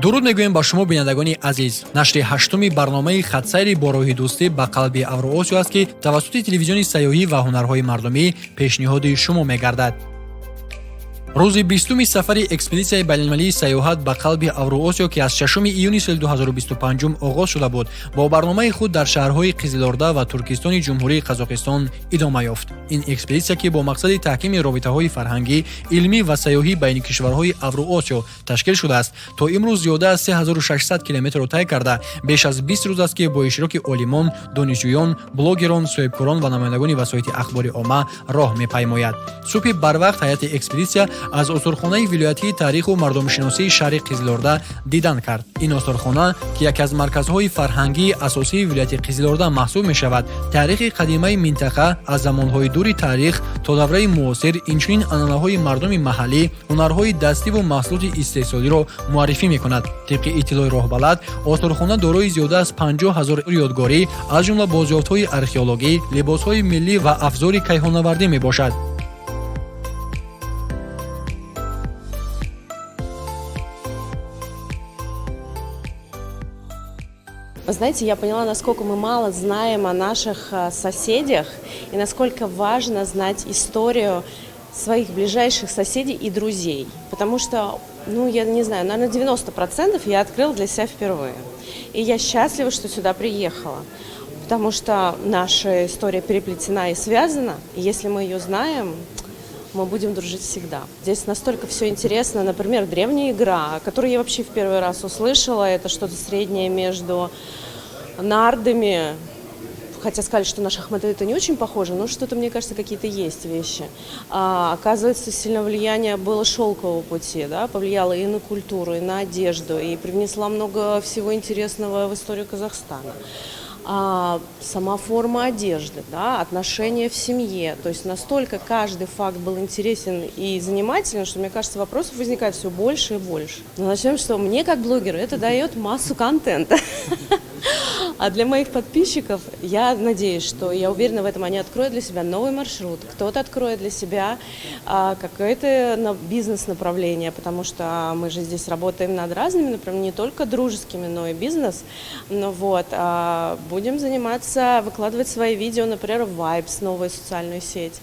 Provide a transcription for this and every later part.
дуруд мегӯем ба шумо бинандагони азиз. Нашри ҳаштуми барномаи хатсайри бо роҳи дӯстӣ ба қалби Авроосиё аст, ки тавассути телевизиони сайёҳӣ ва ҳунарҳои мардумӣ пешниҳоди шумо мегардад. рӯзи 20-уми сафари экспедитсияи байналмилалии сайёҳат ба қалби Авроосиё, ки аз 6 июни соли 2025 оғоз шуда буд, бо барномаи худ дар шаҳрҳои Қизилорда ва Туркистони Ҷумҳурии Қазоқистон идома ёфт. Ин экспедитсия, ки бо мақсади таҳкими робитаҳои фарҳангӣ, илмӣ ва сайёҳӣ байни кишварҳои Авроосиё ташкил шудааст, то имрӯз зиёда аз 3600 километрро тай карда, беш аз 20 рӯз аст, ки бо иштироки олимон, донишҷӯён, блогерон, соҳибкорон ва намояндагони васоити ахбори омма роҳ мепаймояд. Субҳи барвақт ҳайати экспедитсия аз осторхонаи вилоятии таъриху мардумшиносии шаҳри Қизилорда дидан кард. Ин осторхона, ки яке аз марказҳои фарҳангии асосии вилояти Қизилорда маҳсуб мешавад, таърихи қадимаи минтақа аз замонҳои дури таърих то давраи муосир, инчунин анъанаҳои мардуми маҳаллӣ, ҳунарҳои дастиву маҳсулоти истеҳсолиро муаррифӣ мекунад. тибқи иттилои роҳбалад, осторхона дорои зиёда аз 50 000 ёдгорӣ, аз ҷумла бозёфтҳои археологӣ, либосҳои миллӣ ва афзори кайҳонавардӣ мебошад. Вы знаете, я поняла, насколько мы мало знаем о наших соседях и насколько важно знать историю своих ближайших соседей и друзей. Потому что, я не знаю, наверное, 90% я открыла для себя впервые. И я счастлива, что сюда приехала. Потому что наша история переплетена и связана. И если мы ее знаем, мы будем дружить всегда. Здесь настолько все интересно. Например, древняя игра, которую я вообще в первый раз услышала. Это что-то среднее между нардами. Хотя сказали, что на шахматы это не очень похоже, но что-то, мне кажется, какие-то есть вещи. Оказывается, сильное влияние было шелкового пути, да, повлияло и на культуру, и на одежду, и привнесла много всего интересного в историю Казахстана. Сама форма одежды, да, отношения в семье. То есть настолько каждый факт был интересен и занимателен, что, мне кажется, вопросов возникает все больше и больше. Но начнем, что мне как блогеру это дает массу контента. А для моих подписчиков, я надеюсь, что, я уверена в этом, они откроют для себя новый маршрут. Кто-то откроет для себя какое-то бизнес-направление, потому что мы же здесь работаем над разными направлениями, не только дружескими, но и бизнес. Будем заниматься, выкладывать свои видео, например, в Vibes, новую социальную сеть.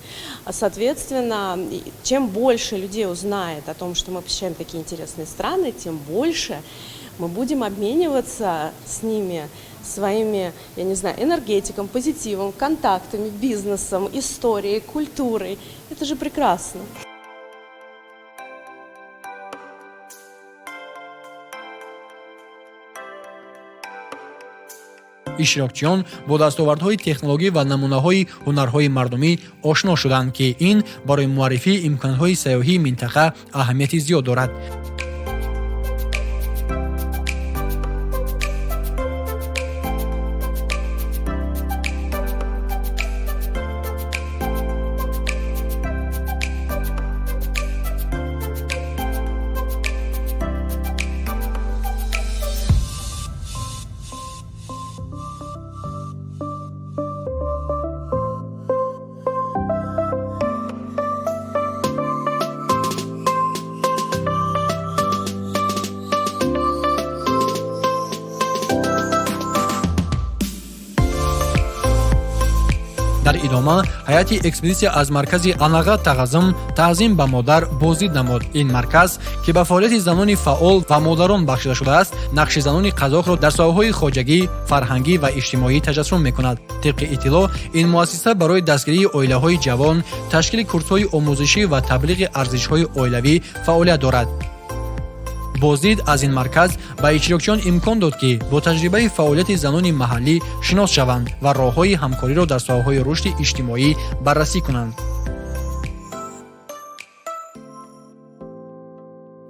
Соответственно, чем больше людей узнает о том, что мы посещаем такие интересные страны, тем больше мы будем обмениваться с ними своими, я не знаю, энергетиком, позитивом, контактами, бизнесом, историей, культурой. Это же прекрасно. иштирокчиён бо дастовардҳои технологӣ ва намунаҳои ҳунарҳои мардумӣ ошно шуданд, ки ин барои муаррифии имконҳои сайёҳии минтақа аҳамияти зиёд дорад. дар идома ҳайати экспедитсия аз маркази анаға тағазм таъзим ба модар боздид намуд. ин марказ, ки ба фаъолияти занони фаъол ва модарон бахшида шудааст, нақши занони қазоқро дар соҳаҳои хоҷагӣ, фарҳангӣ ва иҷтимоӣ таҷассум мекунад. тибқи иттилоъ, ин муассиса барои дастгирии оилаҳои ҷавон, ташкили курсҳои омӯзишӣ ва таблиғи арзишҳои оилавӣ фаъолият дорад. боздид аз ин марказ ба иҷтирокчиён имкон дод, ки бо таҷрибаи фаъолияти занони маҳаллӣ шинос шаванд ва роҳҳои ҳамкориро дар соҳаҳои рушди иҷтимоӣ баррасӣ кунанд.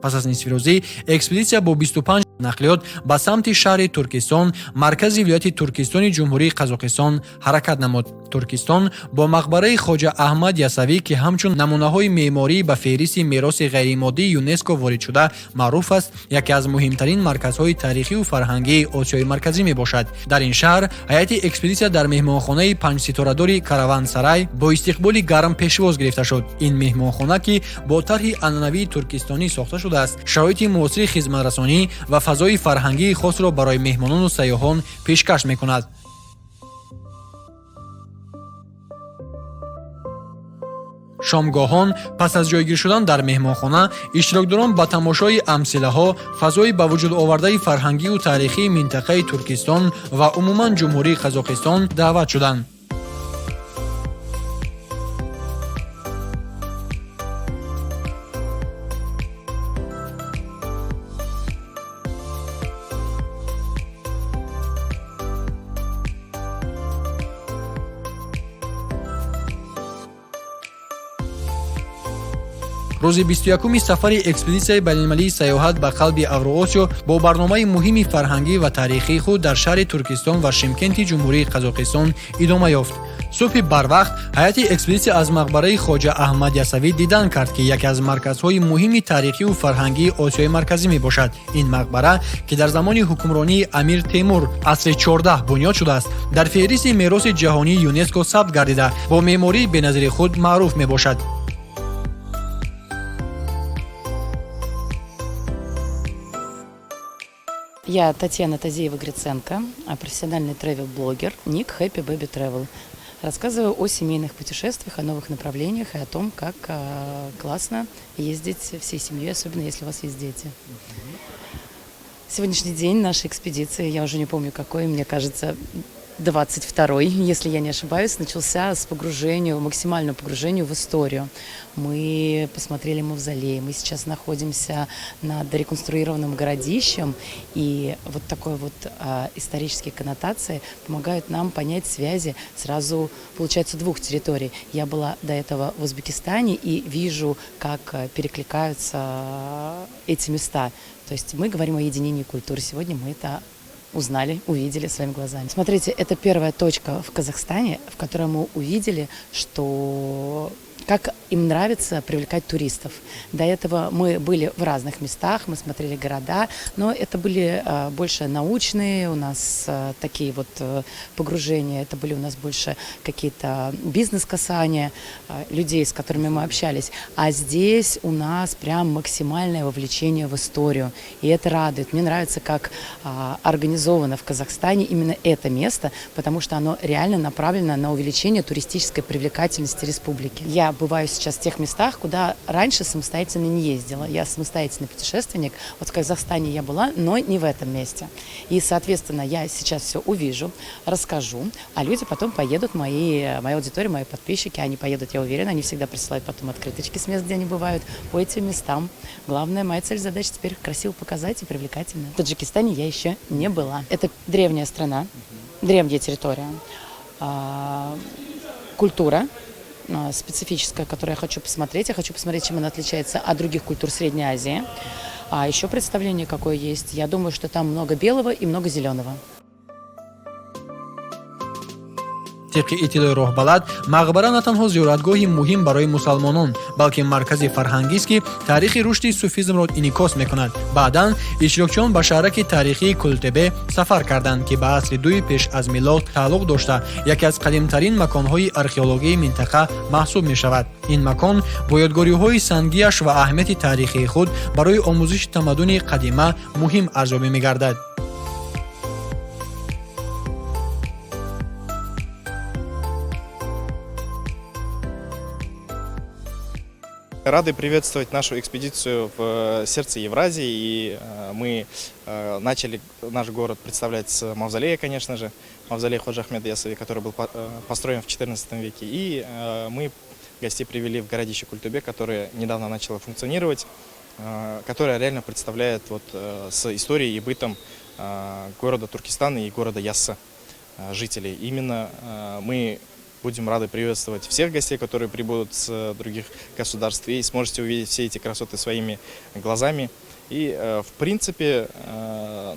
пас аз нисфирӯзӣ, экспедитсия бо 25 нақлиёт ба самти шаҳри Туркистон, маркази вилояти Туркистони Ҷумҳурии Қазоқистон ҳаракат намуд. Туркистон бо мақбараи Хоҷа Аҳмад Ясавӣ, ки ҳамчун намунаҳои меъморӣ ба феҳристи мероси ғайримоддии ЮНЕСКО ворид шуда маъруф аст, яке аз муҳимтарин марказҳои таърихиву фарҳангии Осиёи Марказӣ мебошад. дар ин шаҳр ҳайати экспедитсия дар меҳмонхонаи панҷситорадори Каравансарай бо истиқболи гарм пешвоз гирифта шуд. ин меҳмонхона, ки бо тарҳи анъанавии туркистонӣ сохта шудааст, шароити муосири хизматрасонӣ ва фазои фарҳангии хосро барои меҳмонону сайёҳон пешкаш мекунад. шомгоҳон пас аз ҷойгир шудан дар меҳмонхона иштирокдорон ба тамошои амсилаҳо, фазои ба вуҷуд овардаи фарҳангию таърихии минтақаи Туркистон ва умуман ҷумҳурии Қазоқистон даъват шуданд. рӯзи 21-уми сафари экспедитсияи байналмилалии сайёҳат ба қалби Авроосиё бо барномаи муҳими фарҳангӣ ва таърихии худ дар шаҳри Туркистон ва Шимкенти ҷумҳурии Қазоқистон идома ёфт. субҳи барвақт ҳайати экспедитсия аз мақбараи Хоҷа Аҳмад Ясавӣ дидан кард, ки яке аз марказҳои муҳими таърихию фарҳангии Осиёи Марказӣ мебошад. Ин мақбара, ки дар замони ҳукмронии Амир Темур асри 14 бунёд шудааст, дар феҳристи мероси ҷаҳонии ЮНЕСКО сабт гардида, бо меъмории беназири худ маъруф мебошад. Я Татьяна Тазеева-Гриценко, профессиональный тревел-блогер, ник Happy Baby Travel. Рассказываю о семейных путешествиях, о новых направлениях и о том, как классно ездить всей семьей, особенно если у вас есть дети. Сегодняшний день нашей экспедиции, я уже не помню какой, мне кажется, 22-й, если я не ошибаюсь, начался с максимального погружения в историю. Мы посмотрели мавзолей, мы сейчас находимся над реконструированным городищем, и вот такой вот исторические коннотации помогают нам понять связи сразу, получается, двух территорий. Я была до этого в Узбекистане и вижу, как перекликаются эти места. То есть мы говорим о единении культур. Сегодня мы это узнали, увидели своими глазами. Смотрите, это первая точка в Казахстане, в которой мы увидели, что как им нравится привлекать туристов. До этого мы были в разных местах, мы смотрели города, но это были больше научные у нас такие вот погружения, это были у нас больше какие-то бизнес-касания людей, с которыми мы общались. А здесь у нас прям максимальное вовлечение в историю, и это радует. Мне нравится, как организовано в Казахстане именно это место, потому что оно реально направлено на увеличение туристической привлекательности республики. Я бываю сейчас в тех местах, куда раньше самостоятельно не ездила. Я самостоятельный путешественник. Вот в Казахстане я была, но не в этом месте. И, соответственно, я сейчас все увижу, расскажу, а люди потом поедут, моя аудитория, мои подписчики, они поедут, я уверена, они всегда присылают потом открыточки с мест, где они бывают, по этим местам. Главная моя цель, задача теперь их красиво показать и привлекательно. В Таджикистане я еще не была. Это древняя страна, древняя территория, культура специфическая, которую я хочу посмотреть. Я хочу посмотреть, чем она отличается от других культур Средней Азии. А еще представление какое есть. Я думаю, что там много белого и много зеленого. طبق اطلاع راهبلد مقبره نه تنها زیارتگاهی مهم برای مسلمانان بلکه مرکز فرهنگی است که تاریخ رشد صوفیسم را انعکاس می‌کند. بعداً اشتراکچیان به شهرک تاریخی کلتبه سفر کردند که به عصر دوی پیش از میلاد تعلق داشته یکی از قدیمی‌ترین مکان‌های آرکئولوژی منطقه محسوب می‌شود. این مکان با یادگاری‌های سنگی‌اش و اهمیت تاریخی خود برای آموزش تمدن قدیمی مهم ارزیابی می‌گردد. Рады приветствовать нашу экспедицию в сердце Евразии, и мы начали наш город представлять с мавзолея, конечно же, мавзолей Ходжа Ахмеда Ясави, который был построен в XIV веке, и мы гостей привели в городище Культубе, которое недавно начало функционировать, которое реально представляет вот с историей и бытом города Туркестана и города Яссы жителей. Именно мы будем рады приветствовать всех гостей, которые прибудут с других государств, и сможете увидеть все эти красоты своими глазами. И, в принципе,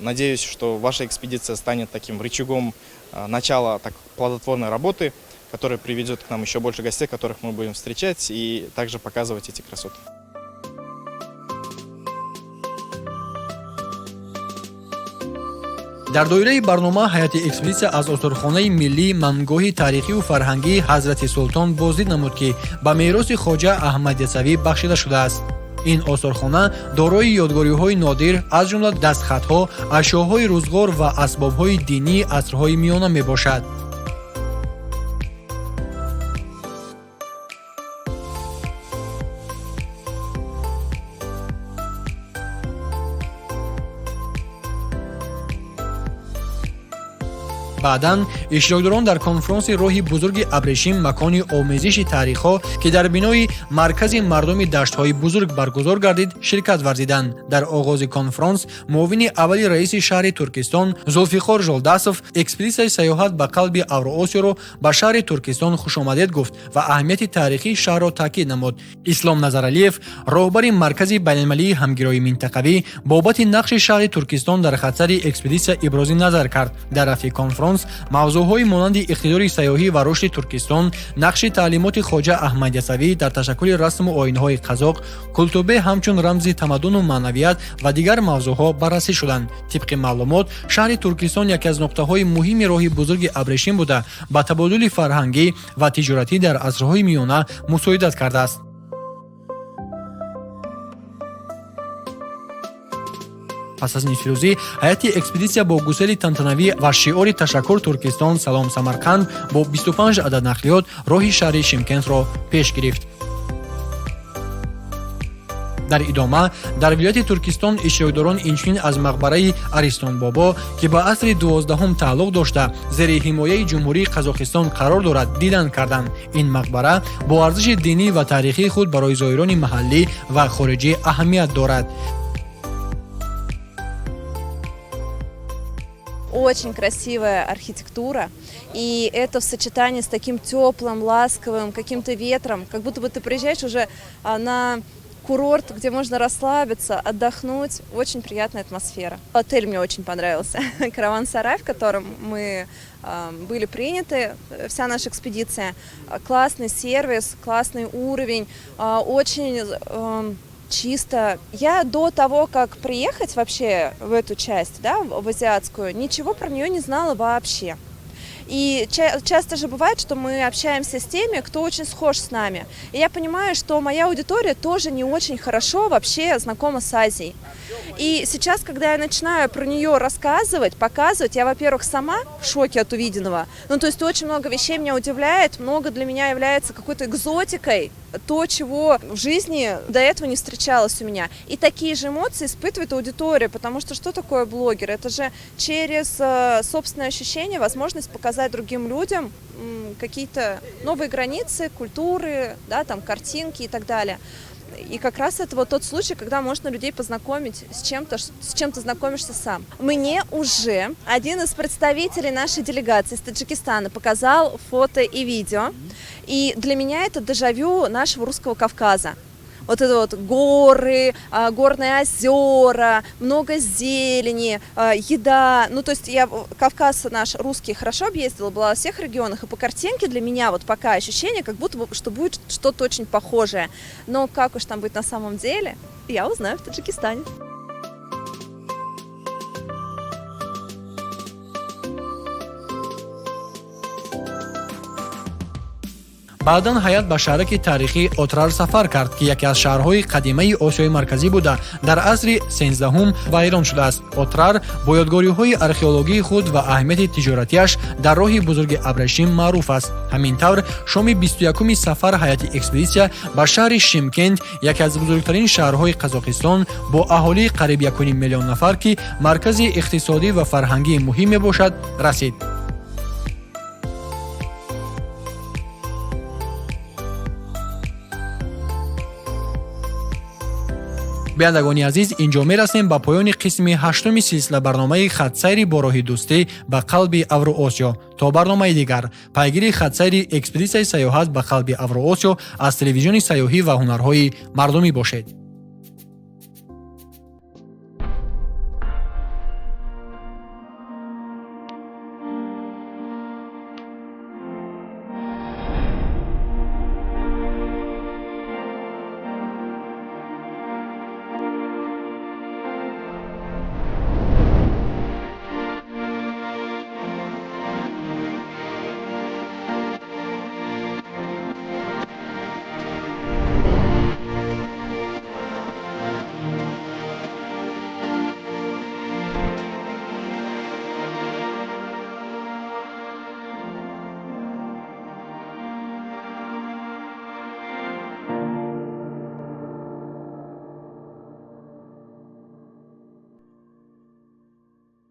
надеюсь, что ваша экспедиция станет таким рычагом начала плодотворной работы, которая приведет к нам еще больше гостей, которых мы будем встречать, и также показывать эти красоты. дар доираи барнома ҳайати экспедитсия аз осторхонаи миллӣ мангоҳи таърихию фарҳангии ҳазрати султон боздид намуд, ки ба мероси хоҷа Аҳмад Ясавӣ бахшида шудааст. ин осорхона дорои ёдгориҳои нодир аз ҷумла дастхатҳо, ашёҳои рӯзгор ва асбобҳои динии асрҳои миёна мебошад. баъдан иштирокдорон дар конфронси роҳи бузурги абрешим макони омезиши таърихҳо ки дар бинои маркази мардуми даштҳои бузург баргузор гардид ширкат варзиданд. дар оғози конфронс муовини аввали раиси шаҳри туркистон зулфиқор жолдасов экспедитсияи сайёҳат ба қалби авроосиёро ба шаҳри туркистон хушомадед гуфт ва аҳамияти таърихии шаҳрро таъкид намуд. ислом назаралиев роҳбари маркази байналмилалии ҳамгироии минтақавӣ бобати нақши шаҳри туркистон дар хатсари экспедитсия ибрози назар кард. дар рафти конфронс мавзӯъҳои монанди иқтидори сайёҳӣ ва рушди Туркистон, нақши таълимоти Хоҷа Аҳмад Ясавӣ дар ташаккули расму оинаҳои қазоқ, култубе ҳамчун рамзи тамаддуну маънавият ва дигар мавзӯъҳо баррасӣ шуданд. тибқи маълумот, шаҳри Туркистон яке аз нуқтаҳои муҳими роҳи бузурги Абрешим буда ба табодули фарҳангӣ ва тиҷоратӣ дар асрҳои миёна мусоидат кардааст. пас аз нисфирӯзӣ ҳайати экспедитсия бо гусели тантанавӣ ва шиори ташаккур Туркистон салом Самарқанд бо 25 адад нақлиёт роҳи шаҳри Шимкентро пеш гирифт. дар идома дар вилояти Туркистон иштирокдорон инчунин аз мақбараи Аристонбобо ки ба асри 12 тааллуқ дошта зери ҳимояи ҷумҳурии Қазоқистон қарор дорад дидан карданд. ин мақбара бо арзиши динӣ ва таърихии худ барои зоирони маҳаллӣ ва хориҷӣ аҳамият дорад. Очень красивая архитектура, и это в сочетании с таким теплым, ласковым каким-то ветром, как будто бы ты приезжаешь уже на курорт, где можно расслабиться, отдохнуть. Очень приятная атмосфера. Отель мне очень понравился. Караван-сарай, в котором мы были приняты, вся наша экспедиция. Классный сервис, классный уровень, очень чисто. Я до того, как приехать вообще в эту часть, да, в азиатскую, ничего про нее не знала вообще. И часто же бывает, что мы общаемся с теми, кто очень схож с нами. И я понимаю, что моя аудитория тоже не очень хорошо вообще знакома с Азией. И сейчас, когда я начинаю про нее рассказывать, показывать, я, во-первых, сама в шоке от увиденного. Ну, то есть очень много вещей меня удивляет, много для меня является какой-то экзотикой, то, чего в жизни до этого не встречалось у меня. И такие же эмоции испытывает аудитория, потому что такое блогер? Это же через собственное ощущение, возможность показать другим людям какие-то новые границы, культуры, да, там, картинки и так далее. И как раз это вот тот случай, когда можно людей познакомить с чем ты знакомишься сам. Мне уже один из представителей нашей делегации из Таджикистана показал фото и видео. И для меня это дежавю нашего русского Кавказа. Вот это вот горы, горные озера, много зелени, еда. Ну, то есть я Кавказ наш русский хорошо объездила, была во всех регионах, и по картинке для меня вот пока ощущение, как будто бы, что будет что-то очень похожее. Но как уж там быть на самом деле, я узнаю в Таджикистане. баъдан ҳаят ба шаҳраки таърихӣ Отрар сафар кард ки яке аз шаҳрҳои қадимаи Осиёи марказӣ буда дар асри 13 вайрон шудааст. Отрар бо ёдгориҳои археологии худ ва аҳамияти тиҷоратиаш дар роҳи бузурги Абрешим маъруф аст. ҳамин тавр шоми 21 сафар ҳайати экспедитсия ба шаҳри Шимкент, яке аз бузургтарин шаҳрҳои Қазоқистон бо аҳолии қариб 1 миллион нафар ки маркази иқтисодӣ ва фарҳангии муҳим мебошад, расид. биандагони азиз, инҷо мерасем ба поёни қисми 8 силсила барномаи хатсайри бо роҳи дӯстӣ ба қалби Авроосиё. То барномаи дигар, пайгири хатсайри экспедитсияи сайёҳат ба қалби Авроосиё аз телевизиони сайёҳӣ ва ҳунарҳои мардумӣ бошед.